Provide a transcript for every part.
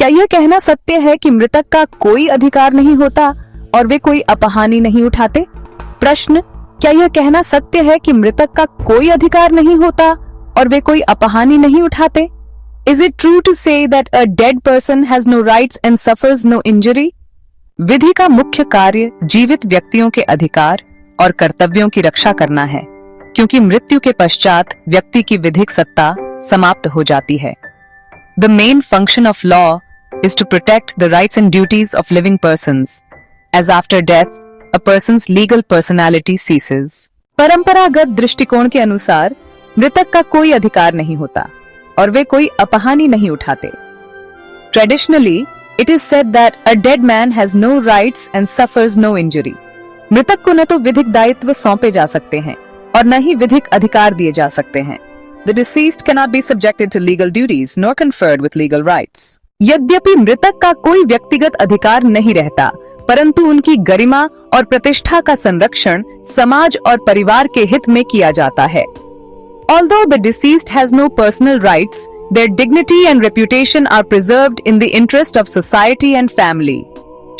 क्या यह कहना सत्य है कि मृतक का कोई अधिकार नहीं होता और वे कोई अपहानी नहीं उठाते? प्रश्न, क्या यह कहना सत्य है कि मृतक का कोई अधिकार नहीं होता और वे कोई अपहानी नहीं उठाते? Is it true to say that a dead person has no rights and suffers no injury? विधि का मुख्य कार्य जीवित व्यक्तियों के अधिकार और कर्तव्यों की रक्षा करना है, क्योंकि मृत्यु के पश्चात व्यक्ति की विधिक सत्ता समाप्त हो जाती है। The main function of law is to protect the rights and duties of living persons, as after death, a person's legal personality ceases. परंपरागत दृष्टिकोण के अनुसार मृतक का कोई अधिकार नहीं होता और वे कोई अपहानी नहीं उठाते। Traditionally, it is said that a dead man has no rights and suffers no injury. मृतक को न तो विधिक दायित्व सौंपे जा सकते हैं और न ही विधिक अधिकार दिए जा सकते हैं। The deceased cannot be subjected to legal duties nor conferred with legal rights. यद्यपि मृतक का कोई व्यक्तिगत अधिकार नहीं रहता, परंतु उनकी गरिमा और प्रतिष्ठा का संरक्षण समाज और परिवार के हित में किया जाता है। Although the deceased has no personal rights, their dignity and reputation are preserved in the interest of society and family.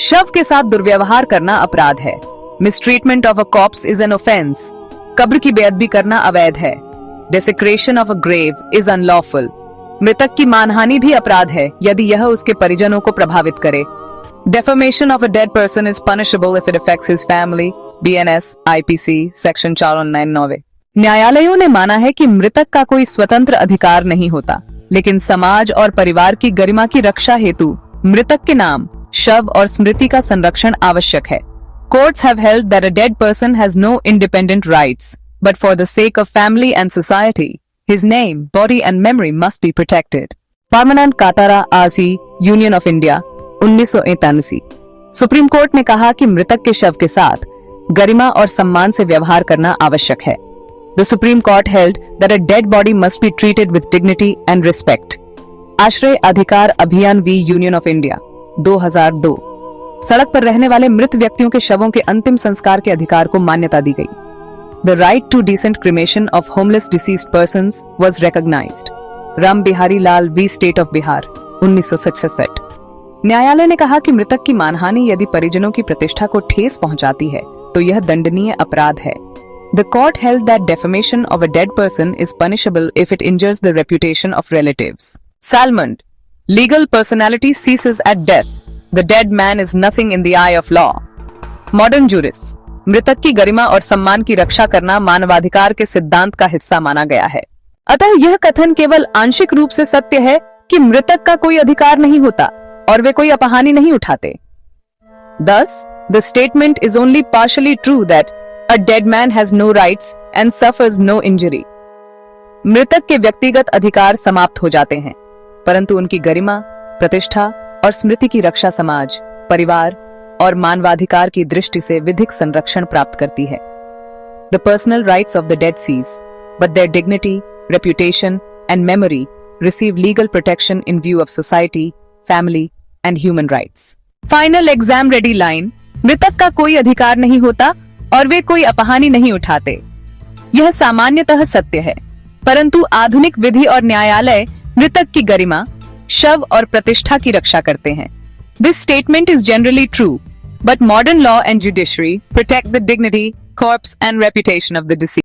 शव के साथ दुर्व्यवहार करना अपराध है। Mistreatment of a corpse is an offense. कब्र की बेअदबी करना अवैध है। Desecration of a grave is unlawful. मृतक की मानहानि भी अपराध है यदि यह उसके परिजनों को प्रभावित करे। Defamation of a dead person is punishable if it affects his family. BNS IPC Section 499। न्यायालयों ने माना है कि मृतक का कोई स्वतंत्र अधिकार नहीं होता, लेकिन समाज और परिवार की गरिमा की रक्षा हेतु मृतक के नाम, शव और स्मृति का संरक्षण आवश्यक है। Courts have held that a dead person has no independent rights, but for the sake of family and society, his name, body and memory must be protected. Parmanand Katara आसी union of India 1983। Supreme court ने कहा कि मृतक के शव के साथ गरिमा और सम्मान से व्यवहार करना आवश्यक है। The Supreme Court held that a dead body must be treated with dignity and respect. आश्रय अधिकार अभियान वी यूनियन ऑफ इंडिया 2002। सड़क पर रहने वाले मृत व्यक्तियों के शवों के अंतिम संस्कार के अधिकार को मान्यता दी गई। The right to decent cremation of homeless deceased persons was recognized. Ram Bihari Lal v state of Bihar 1966। न्यायालय ने कहा कि मृतक की मानहानि यदि परिजनों की प्रतिष्ठा को ठेस पहुंचाती है तो यह दंडनीय अपराध है। The court held that defamation of a dead person is punishable if it injures the reputation of relatives. Salmond, legal personality ceases at death. The dead man is nothing in the eye of law. Modern jurists, मृतक की गरिमा और सम्मान की रक्षा करना मानवाधिकार के सिद्धांत का हिस्सा माना गया है। अतः यह कथन केवल आंशिक रूप से सत्य है कि मृतक का कोई अधिकार नहीं होता और वे कोई अपहानी नहीं उठाते। Thus, the statement is only partially true that a dead man has no rights and suffers no injury. मृतक के व्यक्तिगत अधिकार समाप्त हो जाते हैं, परंतु उनकी गरिमा, प्रतिष्ठा और स्मृति की रक्षा समाज, परिवार और मानवाधिकार की दृष्टि से विधिक संरक्षण प्राप्त करती है। The personal rights of the dead cease, but their dignity, reputation and memory receive legal protection in view of society, family and human rights. Final exam ready line, मृतक का कोई अधिकार नहीं होता और वे कोई अपहानी नहीं उठाते। यह सामान्यतः सत्य है, परंतु आधुनिक विधि और न्यायालय मृतक की गरिमा, शव और प्रतिष्ठा की रक्षा करते हैं। This statement is generally true, but modern law and judiciary protect the dignity, corpse and reputation of the deceased.